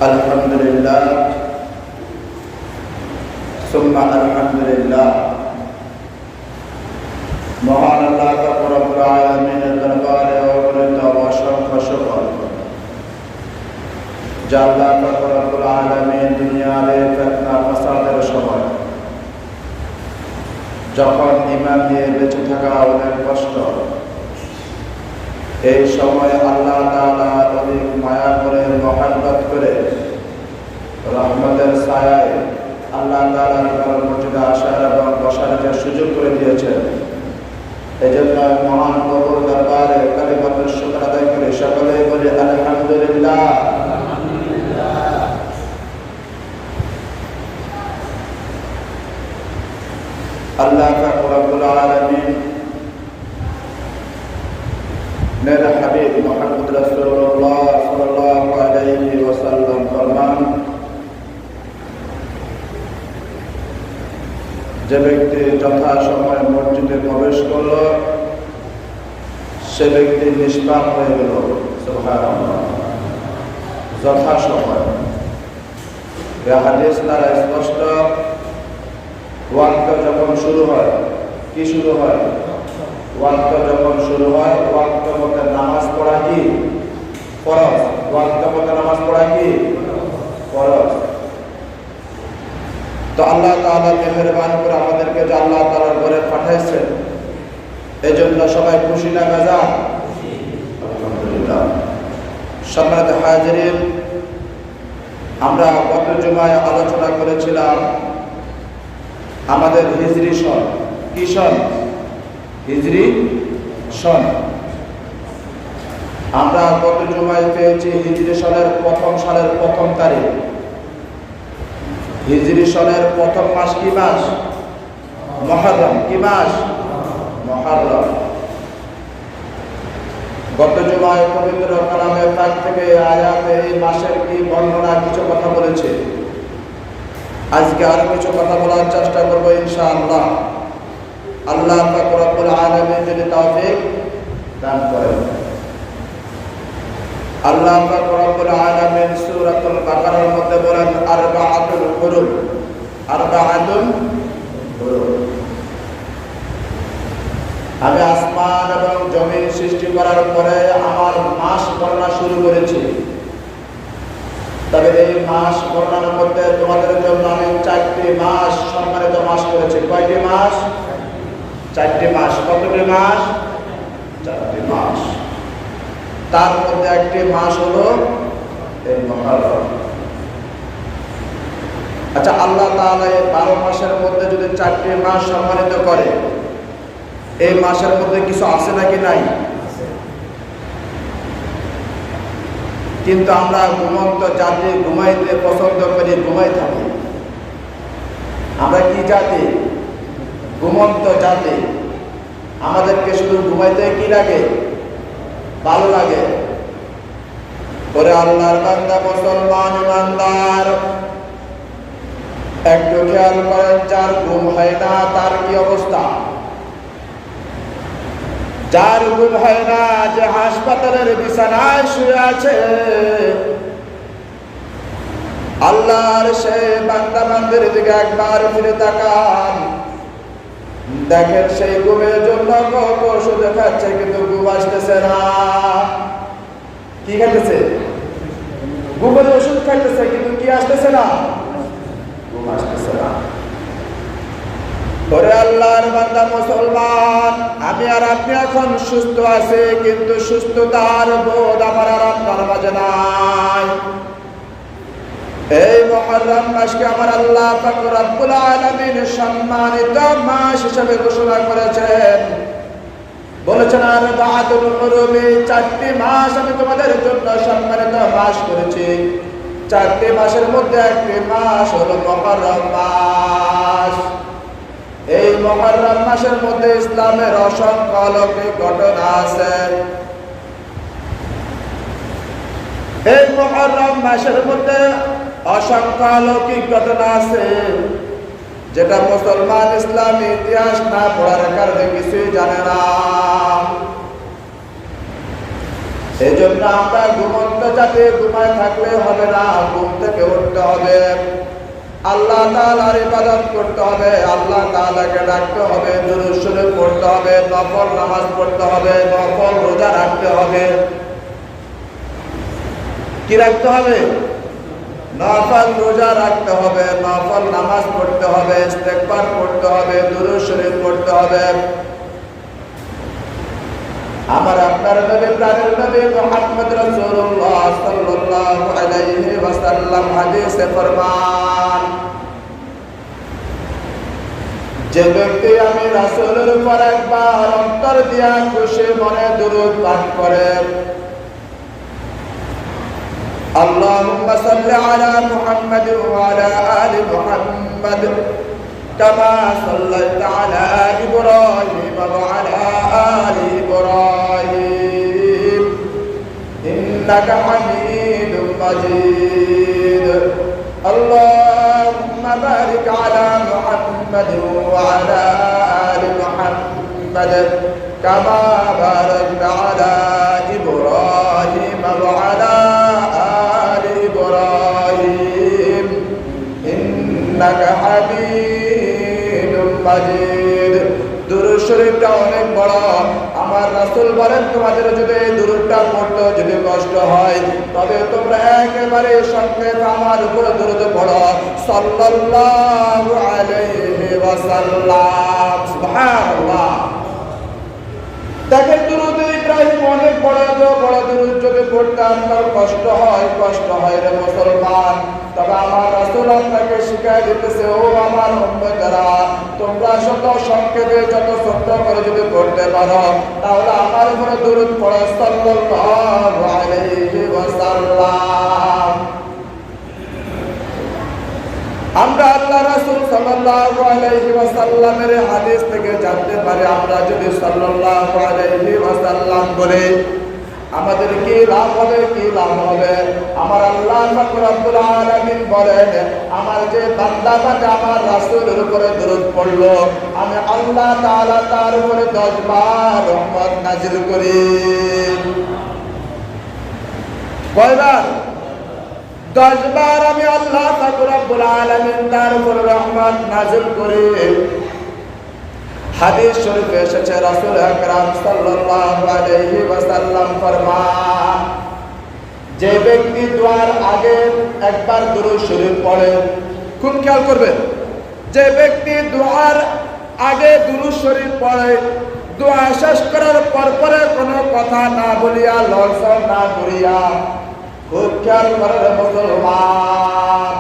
আলহামদুলিল্লাহ সুম্মা আলহামদুলিল্লাহ। মহান আল্লাহ রব্বুল আলামিনের দরবারে অগণিত অসংখ্য শুকর যে আল্লাহ রব্বুল আলামিন দুনিয়ার ফিতনা ফাসাদের সময় যখন ঈমান নিয়ে বেঁচে থাকা অনেক কষ্ট, এই সময় আল্লাহ তাআলা অধিক মায়া করে মহব্বত করে রহমতের ছায়ায় আল্লাহ তাআলার ঘর মসজিদে আসার এবং বসার যে সুযোগ করে দিয়েছেন, এই জন্য মহান প্রভুর দরবারে কালিমাতুল শুকর আদায় করে সকলে বলি আলহামদুলিল্লাহ। আল্লাহ রব্বুল আলামিন मेरे हबीब मोहम्मद रसूलुल्लाह सल्लल्लाहु अलैहि वसल्लम फरमान, যে ব্যক্তি যথা সময় মসজিদে প্রবেশ করল সে ব্যক্তি নিষ্পাপ হয়ে গেল। সুবহানাল্লাহ। যথা সময় এই হাদিস দ্বারা স্পষ্ট, ওয়াক্ত যখন শুরু হয়, কি শুরু হয়? ওয়াক্ত যখন শুরু হয়, ওয়াক্ত মতে নামাজ পড়া কি ফরজ? ওয়াক্ত মতে নামাজ পড়া কি ফরজ? তো আল্লাহ তাআলা মেহেরবান করে আমাদেরকে যে আল্লাহ তাআলার ঘরে পাঠাইছেন, এই জন্য সবাই খুশি না বেজার? আলহামদুলিল্লাহ। সম্মানিত হাজিরিন, আমরা গত জুমায় আলোচনা করেছিলাম আমাদের হিজরি সন। কি সন? হিজরি সন। আমরা গত জুমায় পেয়েছি হিজরি সনের প্রথম সালের প্রথম তারিখ। হিজরি সনের প্রথম মাস কি মাস? মুহররম। কি মাস? মুহররম। গত জুমায় পবিত্র কালামে পাক থেকে আয়াতে এই মাসের কি বর্ণনা কিছু কথা বলেছে। আজকে আরো কিছু কথা বলার চেষ্টা করব ইনশাআল্লাহ। আল্লাহ পাক রব্বুল আলামিন যদি তৌফিক দান করেন। আল্লাহ পাক রব্বুল আলামিন সূরাতুল বাকারার মধ্যে বলেন আরবাআতুল হুরুম। আরবাআতুল হুরুম। আমি আসমান এবং জমিন সৃষ্টি করার পরে আমার মাস গণনা শুরু করেছি। তবে এই মাস গণনার মধ্যে তোমাদের জন্য আমি 4টি মাস সম্মানিত মাস করেছি। কয়টি মাস? 4টি মাস। কতটি মাস? 4টি মাস। তার মধ্যে একটি মাস হলো এই মুহররম। আচ্ছা, আল্লাহ তাআলা এই 12 মাসের মধ্যে যদি 4টি মাস সম্মানিত করে, এই মাসের মধ্যে কিছু আছে নাকি নাই? কিন্তু আমরা ঘুমন্ত জাতি, ঘুমাইতে পছন্দ করি, ঘুমাই থাকি। আমরা কি জাতি? ঘুমন্ত জাতি। আমাদেরকে শুধু ঘুমাইতে কি লাগে? ভালো লাগে। পরে আল্লাহর বান্দা মুসলমান ইমানদার, একটু খেয়াল করেন, যার ঘুম হয় না তার কি অবস্থা? যার ঘুম হয় না, যে হাসপাতালের বিছানায় শুয়ে আছে, আল্লাহর সে বান্দা বান্দির দিকে একবার ফিরে তাকান, দেখেন সেই ঘুমের জন্য কত ওষুধ খাচ্ছে কিন্তু ঘুম আসতেছে না। কি খাইতেছে? ঘুমের ওষুধ খাইতেছে কিন্তু কি আসতেছে না? ঘুম আসতেছে না। ওরে আল্লাহর বান্দা মুসলমান, আমি আর আপনি এখন সুস্থ আছি, কিন্তু সুস্থতার বোধ আমার আর আপনার মাঝে নাই। এই মুহররম মাসকে আমার আল্লাহ পাক রব্বুল আলামিন সম্মানিত মাস হিসেবে ঘোষণা করেছেন। বলেছেন আরবাআতুল হুরুম, 4টি মাস আমি তোমাদের জন্য সম্মানিত মাস করেছি। 4টি মাসের মধ্যে একটি মাস হলো মুহররম মাস। এই মুহররম মাসের মধ্যে ইসলামের অসংখ্য অলৌকিক ঘটনা আছে। এই মুহররম মাসের মধ্যে অসংখ্য অলৌকিক ঘটনা আছে, যেটা মুসলমান ইসলামী ইতিহাস না পড়ার কারণে কিছুই জানে না। এই জন্য আমরা ঘুমন্ত যাতে ঘুমায় থাকলে হবে না, ঘুম থেকে উঠতে হবে, আল্লাহ তাআলার ইবাদত করতে হবে, আল্লাহ তাআলাকে ডাকতে হবে, দুরূদ শরীফ পড়তে হবে, নফল নামাজ পড়তে হবে, নফল রোজা রাখতে হবে। কি রাখতে হবে? নফল রোজা রাখতে হবে, নফল নামাজ পড়তে হবে, ইস্তেগফার করতে হবে, দুরূদ শরীফ পড়তে হবে। আমার আপনার নবী প্রাণের নবী মুহাম্মদ রাসূলুল্লাহ সাল্লাল্লাহু আলাইহি ওয়াসাল্লাম হাদিসে ফরমান, যে ব্যক্তি আমি রাসূলের উপর একবার অন্তর দিয়া খুশি মনে দুরূদ পাঠ করে, আল্লাহুম্মা সাল্লি আলা মুহাম্মাদ ওয়া আলা আলি মুহাম্মাদ কামা সাল্লাইতা আলা ইব্রাহিম ওয়া আলা আলি ইব্রাহিম ইন্নাকা হামিদুম মাজিদ। আল্লাহুম্মা বারিক আলা মুহাম্মাদ ওয়া আলা আলি মুহাম্মাদ কামা বারাকতা আলা ইব্রাহিম ওয়া আলা আলি ইব্রাহিম ইন্নাকা হামিদুম মাজিদ। দুরূদ শরীফটা অনেক বড়। আমার রাসূল বলেন, তোমাদের যদি এই দুরূদটা পড়তে যদি কষ্ট হয় তবে তোমরা একেবারে সংক্ষেপে আমার উপর দুরূদ পড়ো, সাল্লাল্লাহু আলাইহি ওয়াসাল্লাম। সুবহানাল্লাহ। দেখেন দুরূদ ইব্রাহিম অনেক বড় দুরূদ যদি পড়তে আপনার কষ্ট হয় রে মুসলমান, তবে আমার রাসূল আপনাকে শিখাই দিতেছে, ও আমার উম্মতেরা, তোমরা শত সংক্ষেপে যত ছোট্ট করে যদি পড়তে পারো তাহলে আমার উপরে দুরূদ পড়ো, সাল্লাল্লাহু আলাইহি ওয়াসাল্লাম। আমরা আল্লাহ রাসূল সাল্লাল্লাহু আলাইহি ওয়াসাল্লামের হাদিস থেকে জানতে পারি, আমরা যদি সাল্লাল্লাহু আলাইহি ওয়াসাল্লাম বলে আমাদের কি লাভ হবে, কি লাভ হবে? আমার আল্লাহ পাক রব্বুল আলামিন বলেন, আমার যে বান্দা আমার রাসূলের উপরে দুরূদ পড়লো, আমি আল্লাহ তাআলা তার উপরে 10 বার রহমত নাযিল করি। কয়বার? 10 বার আমি আল্লাহ পাক রব্বুল আলামিন তার উপরে রহমত নাযিল করি। হাদিস শরীফে এসেছে, রাসূল আকরাম সাল্লাল্লাহু আলাইহি ওয়াসাল্লাম ফরমান, যে ব্যক্তি দোয়ার আগে একবার দুরূদ শরীফ পড়ে, খুব খেয়াল করবেন, যে ব্যক্তি দোয়ার আগে দুরূদ শরীফ পড়ে, দোয়া শেষ করার পরে কোনো কথা না বলিয়া, লড়ছড় না করিয়া, খুব খেয়াল করার মুসলমান,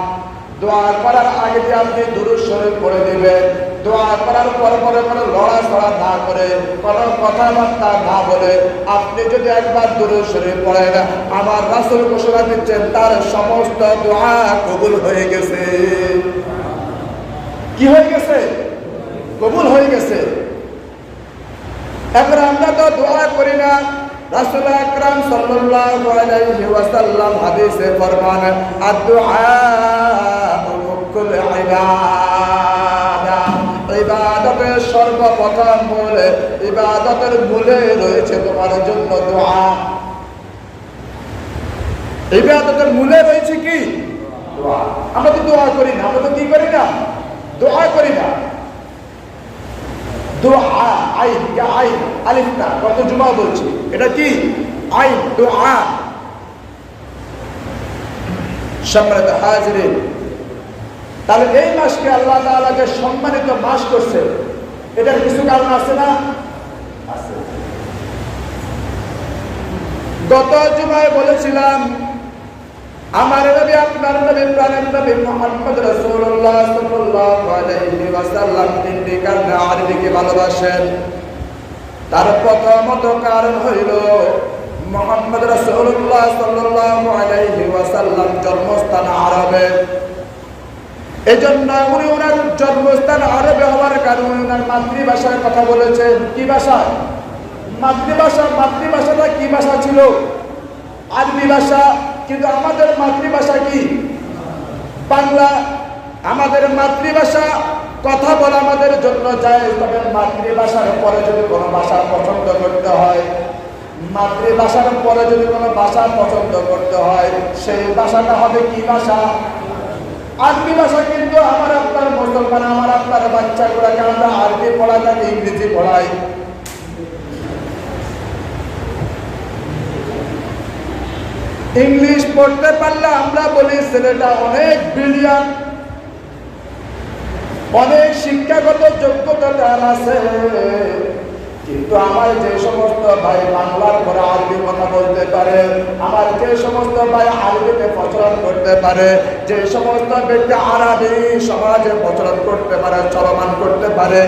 দোয়া করার আগে যে আপনি দুরূদ শরীফ পড়ে দিবেন, দোয়া করার পরে কোনো লড়াচড়া না করে, কোনো কথাবার্তা না বলে আপনি যদি একবার দুরূদ শরীফ পড়েন, আমার রাসূল ঘোষণা দিচ্ছেন তার সমস্ত দোয়া কবুল হয়ে গেছে। কি হয়ে গেছে? কবুল হয়ে গেছে। এখন আমরা তো দোয়া করি না। রাসূল আকরাম সাল্লাল্লাহু আলাইহি ওয়াসাল্লাম হাদিসে ফরমান, আদ-দুআ মুকুল ইবাদা। ইবাদতের সর্বপ্রথম মূল, ইবাদতের মূলে রয়েছে তোমার জন্য দোয়া। ইবাদতের মূলে রয়েছে কি? দোয়া। আমরা তো দোয়া করি না, আমরা তো কি করি না? দোয়া করি না। দোয়া আইন, আইন আলিফ না, কত জুমা বলছি, এটা কি? আইন, দোয়া। সম্মানিত হাজিরিন, তাহলে এই মাসকে আল্লাহ তাআলা যে সম্মানিত মাস করছে, এটার কিছু কারণ আছে না? আছে। গত জুমায় বলেছিলাম, আমার নবী, আপনার নবী, প্রাণের নবী মুহাম্মদ রাসূলুল্লাহ সাল্লাল্লাহু আলাইহি ওয়াসাল্লাম তিনটি কারণে আরবিকে ভালোবাসেন। তার প্রথমত কারণ হইল মুহাম্মদ রাসূলুল্লাহ সাল্লাল্লাহু আলাইহি ওয়াসাল্লাম জন্মস্থান আরবে। এজন্য উনি ওনার জন্মস্থান আরবে হওয়ার কারণে ওনার মাতৃভাষায় কথা বলেছেন। কি ভাষা? মাতৃভাষা। মাতৃভাষাটা কি ভাষা ছিল? আরবি ভাষা। কিন্তু আমাদের মাতৃভাষা কি? বাংলা। আমাদের মাতৃভাষা কথা বলা আমাদের জন্য জায়েজ, তবে মাতৃভাষার পরে যদি কোনো ভাষা পছন্দ করতে হয়, মাতৃভাষার পরে যদি কোনো ভাষা পছন্দ করতে হয়, সেই ভাষাটা হবে কি ভাষা? আরবি ভাষা। কিন্তু আমার আপনার মুসলমান, আমার আপনার বাচ্চাগুলোকে আমরা আরবি পড়াই নাকি ইংরেজি পড়াই? ইংলিশ পড়তে পারলে আমরা বলি ছেলেটা অনেক ব্রিলিয়ান্ট, অনেক শিক্ষাগত যোগ্যতা তার আছে। কিন্তু আমার যে সমস্ত ভাই বাংলার পরে আরবি কথা বলতে পারে, আমার যে সমস্ত ভাই আরবিতে প্রচলন করতে পারে, যে সমস্ত ব্যক্তি আরবি সমাজে প্রচলন করতে পারে, চলমান করতে পারে,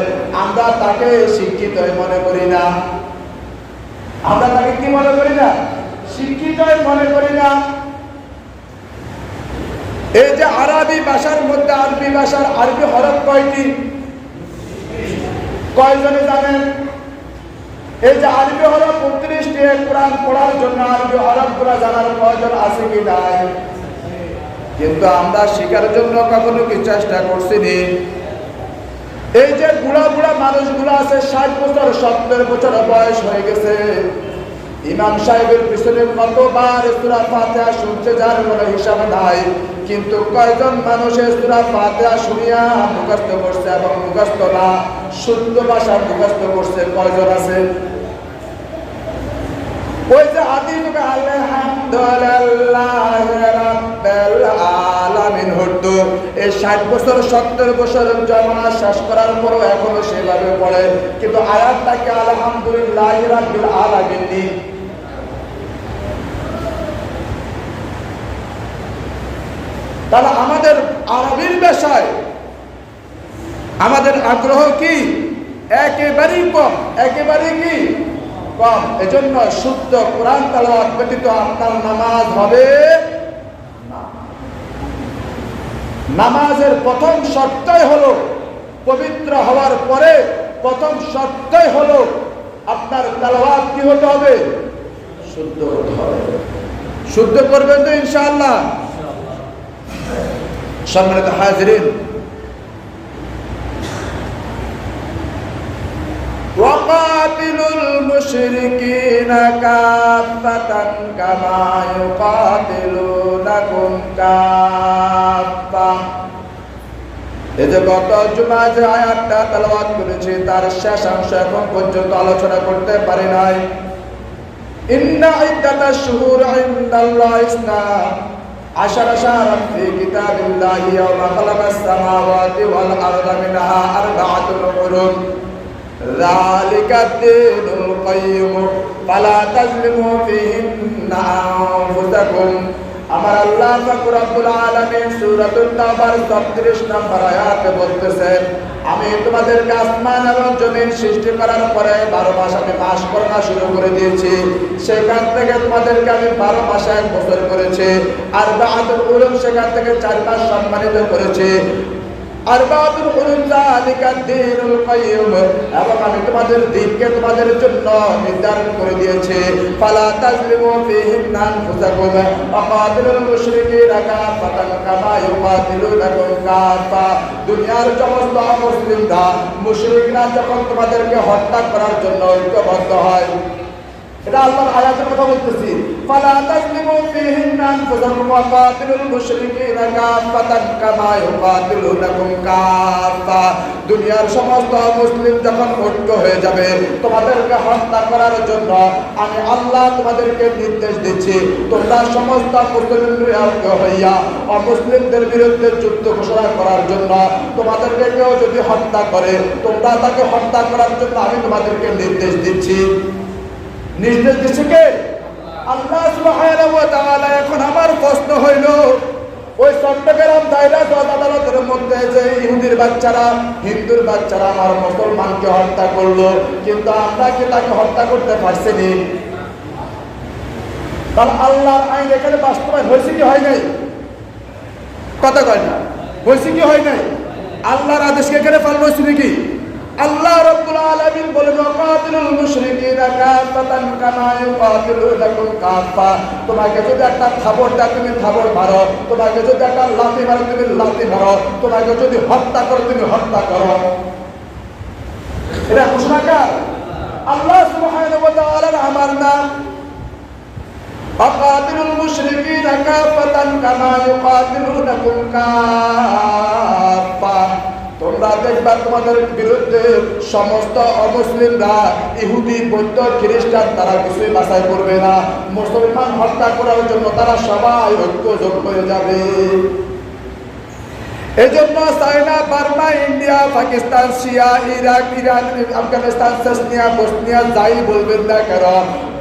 আমরা তাকে শিক্ষিত মনে করি না। আমরা তাকে কি মনে করি না? শিক্ষিত মনে করি না। এই যে আরবি ভাষার মধ্যে আরবি ভাষার আরবি হরফ কয়টি? কয়জনে জানেন? এই যে আরবি হরফ 29টি। কোরআন পড়ার জন্য আরবি হরফগুলো জানার প্রয়োজন আছে কি নাই? কিন্তু আমরা শেখার জন্য কখনো কি চেষ্টা করছিনি? এই যে বুড়া বুড়া মানুষগুলো আছে, 60 বছর 70 বছর বয়স হয়ে গেছে, ইমাম সাহেবের পিছনে কতবার সূরা ফাতিহা শুনছে যার কোনো হিসাব নাই। কিন্তু কয়জন মানুষ সূরা ফাতিহা শুনিয়া মুখস্থ করছে এবং মুখস্থ না শুদ্ধ ভাষা মুখস্থ করছে? কয়জন আছে? ওই যে আদিম আলহামদুলিল্লাহ রাব্বিল আলামিন হতো, এই 60 বছর 70 বছর জমানা শেষ করার পরও এখনো সেভাবে পড়ে, কিন্তু আয়াতটাকে আলহামদুলিল্লাহ রাব্বিল আলামিন নেই। তাহলে আমাদের আরবির ভাষায় আমাদের আগ্রহ কি? একেবারেই কম, একেবারেই কি কম। এজন্য শুদ্ধ কোরআন তেলাওয়াত ব্যতীত আপনার নামাজ হবে না। নামাজের প্রথম শর্তই হলো, পবিত্র হওয়ার পরে প্রথম শর্তই হলো আপনার তেলাওয়াত কি হতে হবে? শুদ্ধ হতে হবে। শুদ্ধ করবেন তো ইনশাআল্লাহ? সম্মানিত হাজিরিন, ওয়াকাতিলুল মুশরিকিনা কাফাতান কামা ইউকাতিলুনাকুম কাফা। এই যে গত জুমা যে আয়াতটা তেলাওয়াত করেছি তার শেষাংশ এখন পর্যন্ত আলোচনা করতে পারি নাই। ইন্না ইদ্দাতাশ শুহুর ইনদাল্লাহি ইসনা আশারা শাহরান ফি কিতাবিল্লাহি ইয়াওমা খালাকাস সামাওয়াতি ওয়াল আরদা মিনহা আরবাআতুল হুরুম যালিকা দ্দীনুল কাইয়্যিম ফালা তাজলিমু ফীহিন্না আনফুসাকুম। আমার আল্লাহ পাক রব্বুল আলামিন সূরাতুন তাওবার ৩৬ নম্বর আয়াতে বলতেছেন, আমি তোমাদেরকে আসমান এবং জমিন সৃষ্টি করার পরে 12 মাস আমি মাস করা শুরু করে দিয়েছি। সেখান থেকে তোমাদেরকে আমি 12 মাসে 1 বছর করেছি। আর বা'দুল উলুম সেখান থেকে 4 মাস সম্মানিত করেছি। আরবাতুল হুরুম যালিকা দ্দীনুল কাইয়্যিম, এবং আমি তোমাদের দ্বীনকে তোমাদের জন্য নির্ধারণ করে দিয়েছি। ফালা তাজলিমু ফীহিন্না আনফুসাকুম ওয়াকাতিলুল মুশরিকিনা কাফাতান কামা ইউকাতিলুনাকুম কাফা। দুনিয়ার সমস্ত মুসলিমরা মুশরিকরা যখন তোমাদেরকে হত্যা করার জন্য ঐক্যবদ্ধ হয়, এটা আল্লাহর আয়াতের কথা বলতেছি। ফালা তাজলিমু ফীহিন্না আনফুসাকুম ওয়াকাতিলুল মুশরিকিনা কাফাতান কামা ইউকাতিলুনাকুম কাফা। দুনিয়ার সমস্ত মুসলিম যখন ঐক্য হয়ে যাবে তোমাদেরকে হত্যা করার জন্য, আমি আল্লাহ তোমাদেরকে নির্দেশ দিচ্ছি, তোমরা সমস্ত মুসলিমরা ঐক্য হইয়া অমুসলিমদের বিরুদ্ধে যুদ্ধ ঘোষণা করার জন্য, তোমাদেরকে কেউ যদি হত্যা করে তোমরা তাকে হত্যা করার জন্য আমি তোমাদেরকে নির্দেশ দিচ্ছি। নির্দেশ দিচ্ছে কে? আল্লাহ সুবহানাহু ওয়া তাআলা। এখন আমার প্রশ্ন হইল, ওই চট্টগ্রাম দায়রা জজ আদালতের মধ্যে যে ইহুদির বাচ্চারা হিন্দুর বাচ্চারা আমার মুসলমানকে হত্যা করলো, কিন্তু আমরা কি তাকে হত্যা করতে পারছিনি? তাহলে আল্লাহর আইন এখানে বাস্তবায়ন হয়েছে কি হয় নাই? কথা কয় না, হয়েছে কি হয় নাই? আল্লাহর আদেশকে এখানে পালন হয়েছে নাকি? আল্লাহ রাব্বুল আলামিন বলেন, ওয়াকাতিলুল মুশরিকিনা কাফাতান কামা ইউকাতিলুনাকুম কাফা। তোমাকে যদি একটা থাবর দাও তুমি থাবর মারো, তোমাকে যদি একটা লাঠি মারো তুমি লাঠি মারো, তোমাকে যদি হত্যা করো তুমি হত্যা করো। এটা ঘোষণা কার? আল্লাহ সুবহানাহু ওয়া তাআলার আমার নাম ফাকাতিলুল মুশরিকিনা কাফাতান কামা ইউকাতিলুনাকুম কাফা। তোমরা দেখবা তোমাদের বিরুদ্ধে সমস্ত অমুসলিমরা, ইহুদি, বৌদ্ধ, খ্রিস্টান তারা কিছুই বাছাই করবে না। মুসলমান হত্যা করার জন্য তারা সবাই ঐক্যজোট হয়ে যাবে। এই জন্য China, Burma, India, Pakistan, Syria, Iraq, Iran, Afghanistan, Chechnya, Bosnia যাই বলবেন না কেন,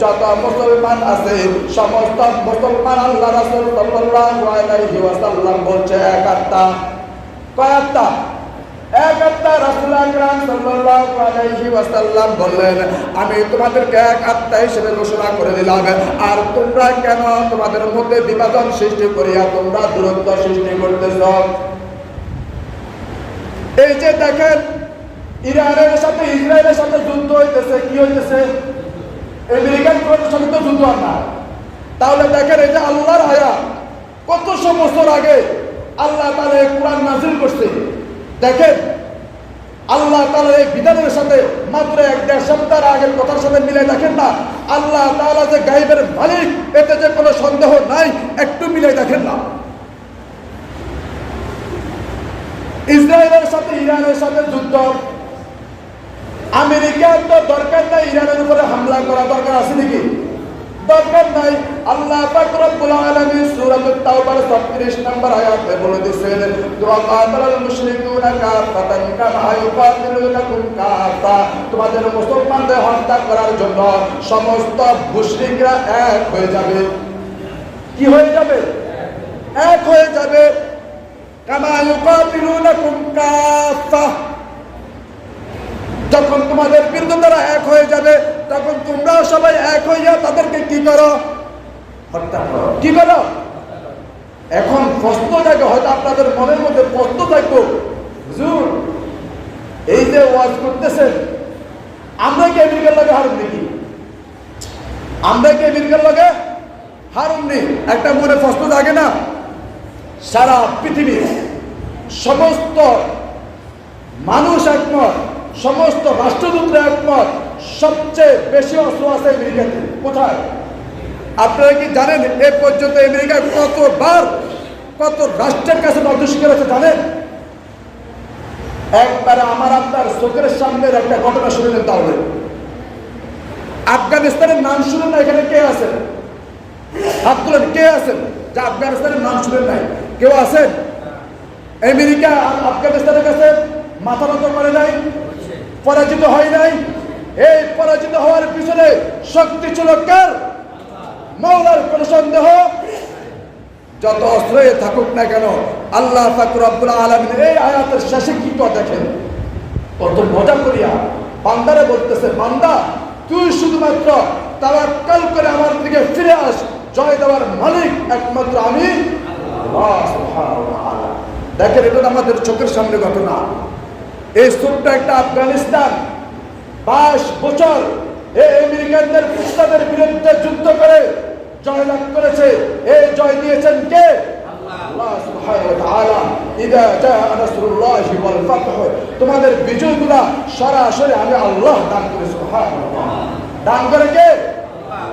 যত মুসলমান আছে সমস্ত মুসলমান আল্লাহ রাসূল সাল্লাল্লাহু আলাইহি ওয়াসাল্লাম বলছে এক আত্মা। কয় আত্মা? এক আত্মা। রাসূল আকরাম সাল্লাল্লাহু আলাইহি ওয়াসাল্লাম বললেন, আমি তোমাদেরকে এক আত্মা হিসেবে ঘোষণা করে দিলাম, আর তোমরা কেন তোমাদের মধ্যে বিভাজন সৃষ্টি করিয়া তোমরা দূরত্ব সৃষ্টি করতেছ? এই যে দেখেন ইরানের সাথে ইসরায়েলের সাথে যুদ্ধ হইতেছে, কি হইতেছে? আমেরিকান সাথে তো যুদ্ধ আর না। তাহলে দেখেন এই যে আল্লাহর আয়াত, কতশো বছর আগে আল্লাহ তাআলা এই কোরআন নাযিল করছে। দেখেন আল্লাহ তাআলার এই বিধানের সাথে মাত্র 1-1.5 সপ্তাহ আগের কথার সাথে মিলে দেখেন না, আল্লাহ তাআলা যে গায়বের মালিক এতে যে কোনো সন্দেহ নাই, একটু মিলে দেখেন না। ইসরায়েলের সাথে ইরানের সাথে যুদ্ধ, আমেরিকার তো দরকার নাই ইরানের উপরে হামলা করা, দরকার আছে নাকি? দরকার নাই। আল্লাহ পাক রব্বুল আলামিন সূরাতুত তাওবার 36 নম্বর আয়াতে বলে দিয়েছেন, ওয়াকাতালাল মুশরিকুনা কাফাতান কামা ইউকাতিলুনাকুম কাফা। তোমাদের মুসলমানদের হত্যা করার জন্য সমস্ত মুশরিকরা এক হয়ে যাবে। কি হয়ে যাবে? এক হয়ে যাবে। কামা ইউকাতিলুনাকুম কাফা। যখন তোমাদের বিরুদ্ধে তারা এক হয়ে যাবে, তখন তোমরাও সবাই এক হইয়া তাদেরকে কি করো? হত্যা করো। কি করো? এখন প্রশ্ন জাগে, হয়তো আপনাদের মনের মধ্যে প্রশ্ন থাকবো, হুজুর এই যে ওয়াজ করতেছেন, আমরা কি আমেরিকার লগে হারুন নাকি? আমরা কি আমেরিকার লগে হারুন নি? একটা মনে প্রশ্ন জাগে না? সারা পৃথিবীর সমস্ত মানুষ একমত, সমস্ত রাষ্ট্রদূতরা একমত, সবচেয়ে বেশি অস্ত্র আছে আমেরিকাতে। কোথায়? আপনারা কি জানেন এ পর্যন্ত আমেরিকা কতবার কত রাষ্ট্রের কাছে নথি করেছে জানেন? একবারে আমার আপনার চোখের সামনের একটা ঘটনা শুনলেন। তাহলে আফগানিস্তানের নাম শুনেন না? এখানে কে আছেন? হাত তুলেন, কে আছেন যে আফগানিস্তানের নাম শুনেন নাই? কেউ আছেন? আমেরিকা আফগানিস্তানের কাছে মাথা নত করে নাই, পরাজিত হয় নাই। এই পরাজিত হওয়ার পিছনে শক্তি ছিল কার? মাওলার। কোন সন্দেহ? যত অস্ত্রই থাকুক না কেন, আল্লাহ পাক রব্বুল আলামিন এই আয়াতের শেষে কি কথা দেখেন, কত মজা করিয়া বান্দারে বলতেছে, বান্দা তুই শুধুমাত্র তাওয়াক্কুল করে আমার দিকে ফিরে আস, জয় দেওয়ার মালিক একমাত্র আমি আল্লাহ সুবহানাহু ওয়া তাআলা। দেখেন এটা আমাদের চোখের সামনে ঘটনা। এই ছোট্ট একটা আফগানিস্তান 22 বছর এই আমেরিকানদের পুস্তাদের বিরুদ্ধে যুদ্ধ করে জয়লাভ করেছে। এই জয় দিয়েছেন কে? আল্লাহ সুবহানাহু ওয়া তাআলা। ইযা জাআ নাসরুল্লাহি ওয়াল ফাতহ, তোমাদের বিজয়গুলা সরাসরি আমি আল্লাহ দান করি। সুবহানাল্লাহ। দান করে কে? আল্লাহ।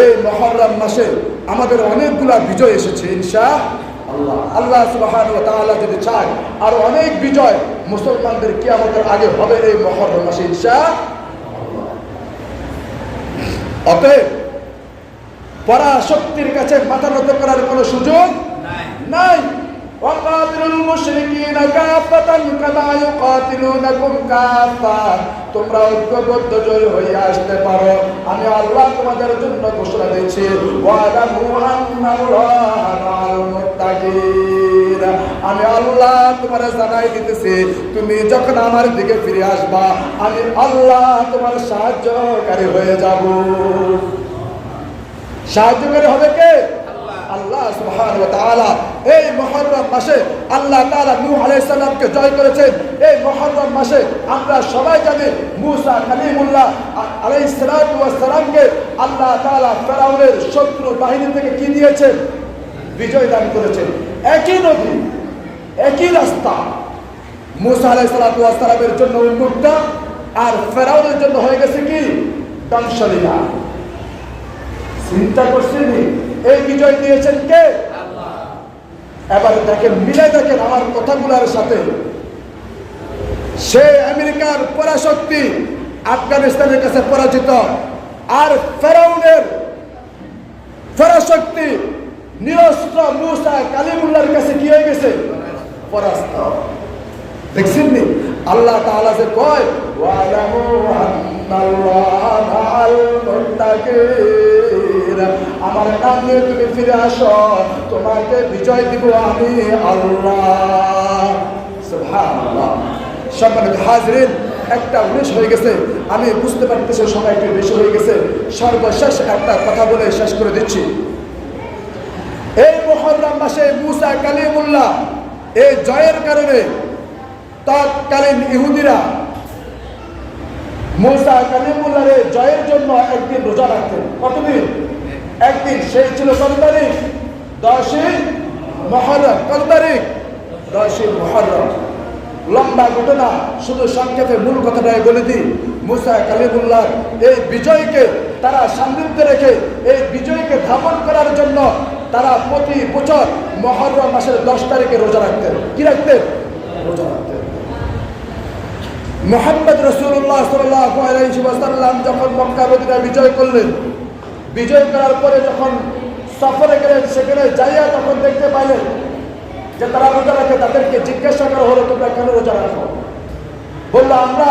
এই মুহররম মাসে আমাদের অনেকগুলা বিজয় এসেছে ইনশাআল্লাহ। আল্লাহ সুবহানাহু ওয়া তাআলা যদি চায় আর অনেক বিজয় মুসলমানদের কিয়ামতের আগে হবে এই মুহররম মাসে ইনশাআল্লাহ। অতএব পরাশক্তির কাছে মাথা নত করার কোনো সুযোগ নাই। ওয়াকাতিলুল মুশরিকিনা কাফাতান কামা ইউকাতিলুনাকুম কাফা। তোমরা ঐক্যবদ্ধ জয় হয়ে আসতে পারো, আমি আল্লাহ তোমাদের জন্য ঘোষণা দিচ্ছি। ওয়ালামু আন্নাল্লাহা মাআল মুত্তাকিন। আমি আল্লাহ তোমার জানাই দিতেছি, তুমি যখন আমার দিকে ফিরে আসবা, আমি আল্লাহ তোমার সাহায্যকারী হয়ে যাব। সাহায্যকারী হবে কে? আল্লাহ সুবহানাহু ওয়া তাআলা। এই মুহররম মাসে আল্লাহ তাআলা নূহ আলাইহিস সালামকে জয় করেছেন। এই মুহররম মাসে আমরা সবাই জানি মুসা কালিমুল্লাহ আলাইহিস সালাতু ওয়াস সালামকে আল্লাহ তাআলা ফেরাউনের শত্রু বাহিনী থেকে কি দিয়েছেন? বিজয় দান করেছেন। একই নদী, একই রাস্তা। মুসা আলাইহিস সালাতু ওয়াস সালামের জন্য উন্মুক্ত, আর ফেরাউনের জন্য হয়ে গেছে কি ধ্বংসলীলা। চিন্তা করছেন এই বিজয় দিয়েছেন কে? এবারে দেখেন, মিলে দেখেন আমার কথাগুলোর সাথে। সে আমেরিকার পরাশক্তি আফগানিস্তানের কাছে পরাজিত, আর ফেরাউনের পরাশক্তি নিরস্ত্র মুসা কালিমুল্লাহর কাছে কি হয়ে গেছে? পরাস্ত। দেখছেন নি আল্লাহ তাআলা যে কয় ওয়ালামু আন্নাল্লাহা মাআল মুত্তাকিন, আমার নাম নিয়ে তুমি ফিরে আসো, তোমাকে বিজয় দিব আমি আল্লাহ। সুবহানাল্লাহ। সম্মানিত হাজিরিন, 1:19 হয়ে গেছে, আমি বুঝতে পারতেছি সময় একটু বেশি হয়ে গেছে। সর্বশেষ একটা কথা বলে শেষ করে দিচ্ছি। এই মুহররম মাসে মুসা কালিমুল্লাহ এই জয়ের কারণে তৎকালীন ইহুদিরা মুসা কালিমুল্লাহের জয়ের জন্য একদিন রোজা রাখতেন। কতদিন? একদিন। সেই ছিল কত তারিখ? 10ই মুহররম। কত তারিখ? 10ই মুহররম। লম্বা ঘটনা, শুধু সংক্ষেপে মূল কথাটাই বলে দিই। মুসা কালিমুল্লাহ এই বিজয়কে তারা সান্নিধ্যে রেখে এই বিজয়কে ধাপন করার জন্য তারা প্রতি বছর মুহররম মাসের 10 তারিখে রোজা রাখতেন। কি রাখতেন? রোজা রাখতেন। মুহাম্মদ রাসূলুল্লাহ সাল্লাল্লাহু আলাইহি ওয়াসাল্লাম যখন মক্কা মদিনা বিজয় করলেন, বিজয় করার পরে যখন সফরে গেলেন, সেখানে যাইয়া তখন দেখতে পাইলেন যে তারা রোজা রাখে। তাদেরকে জিজ্ঞাসা করা হলো, তোমরা কেন রোজা রাখো? বললো, আমরা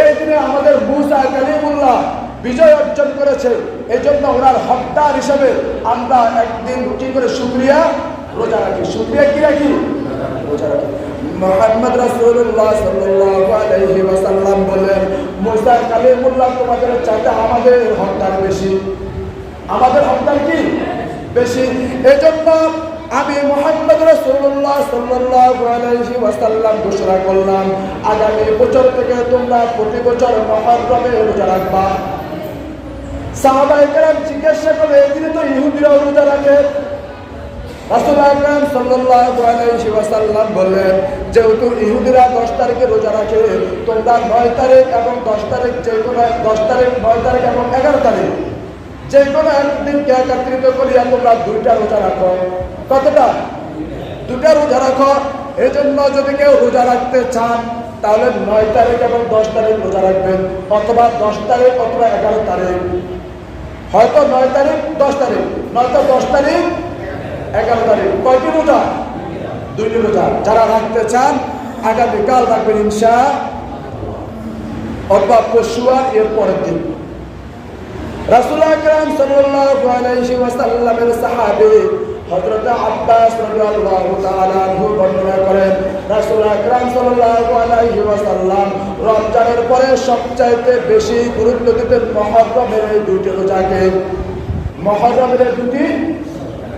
এই দিনে আমাদের মুসা কালিমুল্লাহ বিজয় অর্জন করেছে, এই জন্য ওনার হকদার হিসেবে আমরা একদিন কি করে শুকরিয়া রোজা রাখি। শুকরিয়া কি রাখি? রোজা রাখি। মুহাম্মদ রাসূলুল্লাহ সাল্লাল্লাহু আলাইহি ওয়াসাল্লাম বলেন, মুসা কালিমুল্লাহ তোমাদের চাইতে আমাদের হকদার বেশি। আমাদের হকদার কি? বেশি। এজন্য আমি মুহাম্মদ রাসূলুল্লাহ সাল্লাল্লাহু আলাইহি ওয়াসাল্লাম ঘোষণা করলাম, আগামী বছর থেকে তোমরা প্রতি বছর মুহররমে রোজা রাখবা। সাহাবায়ে কেরাম জিজ্ঞাসা করলে, এই দিনে তো ইহুদিরা রোজা রাখে। রাসূল আকরাম সাল্লাল্লাহু আলাইহি ওয়াসাল্লাম বললেন, যেহেতু ইহুদিরা 10 তারিখে রোজা রাখে, তোমরা 9 তারিখ এবং 10 তারিখ, যে কোনো 10 তারিখ, 9 তারিখ এবং 11 তারিখ যে কোনো একদিনকে একত্রিত করিয়া তোমরা 2টা রোজা রাখো। কতটা? 2টা রোজা রাখো। এই জন্য যদি কেউ রোজা রাখতে চান তাহলে 9 তারিখ এবং 10 তারিখ রোজা রাখবেন, অথবা 10 তারিখ অথবা 11 তারিখ। হয়তো 9 তারিখ 10 তারিখ, নয়তো 10 তারিখ 11 তারিখ। কয়টি রোজা? 2টি রোজা। যারা রাখতে চান আগামীকাল রাখবেন ইনশাআল্লাহ, অথবা পরশু আর এর পরের দিন। রাসূল আকরাম সাল্লাল্লাহু আলাইহি ওয়াসাল্লামের সাহাবী হযরত আব্বাস রাদিয়াল্লাহু তাআলা আনহু বর্ণনা করেন, রাসূল আকরাম সাল্লাল্লাহু আলাইহি ওয়াসাল্লাম রমজানের পরে সবচাইতে বেশি গুরুত্ব দিতেন মুহররমের এই 2টি রোজাকে। মুহররমের 2টি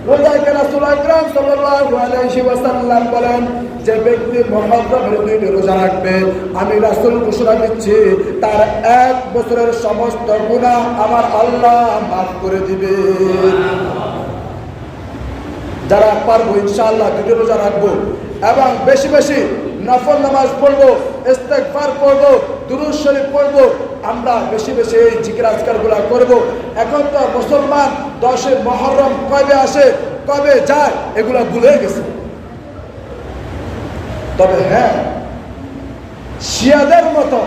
রোজাকে রাসূল আকরাম সাল্লাল্লাহু আলাইহি ওয়াসাল্লাম বলেন, যে ব্যক্তি মুহররমের 2টি রোজা রাখবে, আমি রাসূল ঘোষণা দিচ্ছি তার 1 বছরের সমস্ত গুনাহ আমার আল্লাহ মাফ করে দিবে। যারা পারবো ইনশাআল্লাহ 2টি রোজা রাখবো এবং বেশি বেশি নফল নামাজ পড়বো, ইস্তেগফার পড়বো, দুরূদ শরীফ পড়বো, আমরা বেশি বেশি এই জিকির আজকারগুলো করবো। এখন তো মুসলমান 10 মুহররম কবে আসে কবে যায় এগুলো ভুলে গেছে। তবে হ্যাঁ, শিয়াদের মতো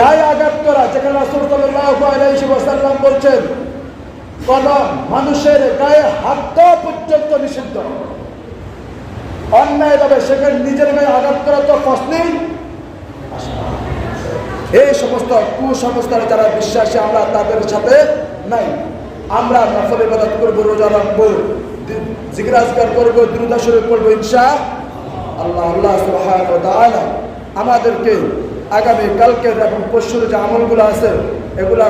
গায়ে আঘাত করা, যেখানে রাসূল সাল্লাল্লাহু আলাইহি ওয়াসাল্লাম বলছেন কোন মানুষের গায়ে হাত দেওয়া পর্যন্ত নিষিদ্ধ, অন্যায়ভাবে সেখানে নিজের গায়ে আঘাত করা তো প্রশ্নই আসে না। এই সমস্ত কুসংস্কারে যারা বিশ্বাসী আমরা তাদের সাথে নাই। আমরা নফল ইবাদত করবো, রোজা রাখবো, জিকির আজকার করবো, দুরূদ শরীফ পড়বো ইনশাআল্লাহ। আল্লাহ সুবহানাহু ওয়া তাআলা আমাদেরকে আগামী কালকের এবং পরশুর যে আমলগুলো আছে এগুলা